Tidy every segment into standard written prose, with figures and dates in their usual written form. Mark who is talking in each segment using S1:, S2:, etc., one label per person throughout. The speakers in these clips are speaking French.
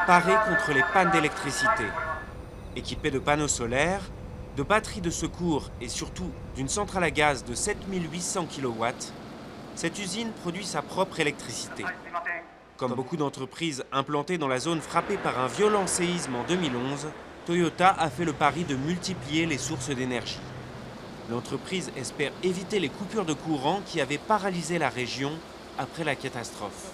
S1: parer contre les pannes d'électricité. Équipée de panneaux solaires, de batteries de secours et surtout d'une centrale à gaz de 7800 kW, cette usine produit sa propre électricité. Comme beaucoup d'entreprises implantées dans la zone frappée par un violent séisme en 2011, Toyota a fait le pari de multiplier les sources d'énergie. L'entreprise espère éviter les coupures de courant qui avaient paralysé la région après la catastrophe.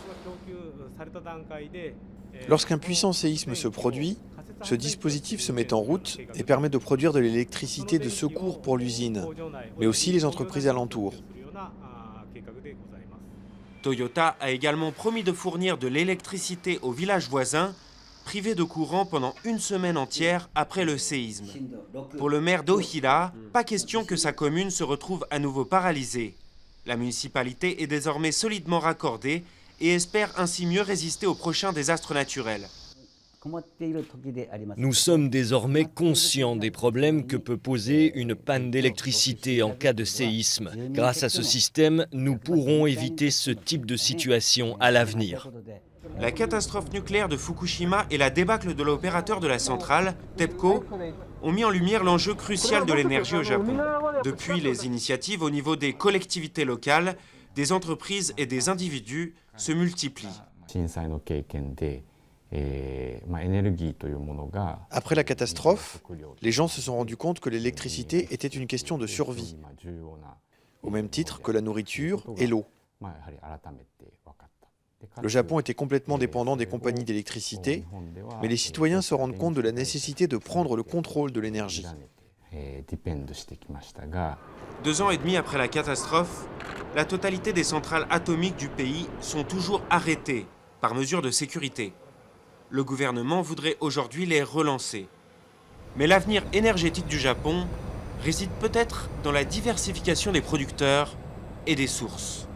S2: Lorsqu'un puissant séisme se produit, ce dispositif se met en route et permet de produire de l'électricité de secours pour l'usine, mais aussi les entreprises alentours.
S1: Toyota a également promis de fournir de l'électricité aux villages voisins, privés de courant pendant une semaine entière après le séisme. Pour le maire d'Ohira, pas question que sa commune se retrouve à nouveau paralysée. La municipalité est désormais solidement raccordée et espère ainsi mieux résister aux prochains désastres naturels.
S3: Nous sommes désormais conscients des problèmes que peut poser une panne d'électricité en cas de séisme. Grâce à ce système, nous pourrons éviter ce type de situation à l'avenir.
S1: La catastrophe nucléaire de Fukushima et la débâcle de l'opérateur de la centrale, TEPCO, ont mis en lumière l'enjeu crucial de l'énergie au Japon. Depuis, les initiatives au niveau des collectivités locales, des entreprises et des individus se multiplient.
S2: Après la catastrophe, les gens se sont rendus compte que l'électricité était une question de survie, au même titre que la nourriture et l'eau. Le Japon était complètement dépendant des compagnies d'électricité, mais les citoyens se rendent compte de la nécessité de prendre le contrôle de l'énergie.
S1: 2 ans et demi après la catastrophe, la totalité des centrales atomiques du pays sont toujours arrêtées par mesure de sécurité. Le gouvernement voudrait aujourd'hui les relancer. Mais l'avenir énergétique du Japon réside peut-être dans la diversification des producteurs et des sources.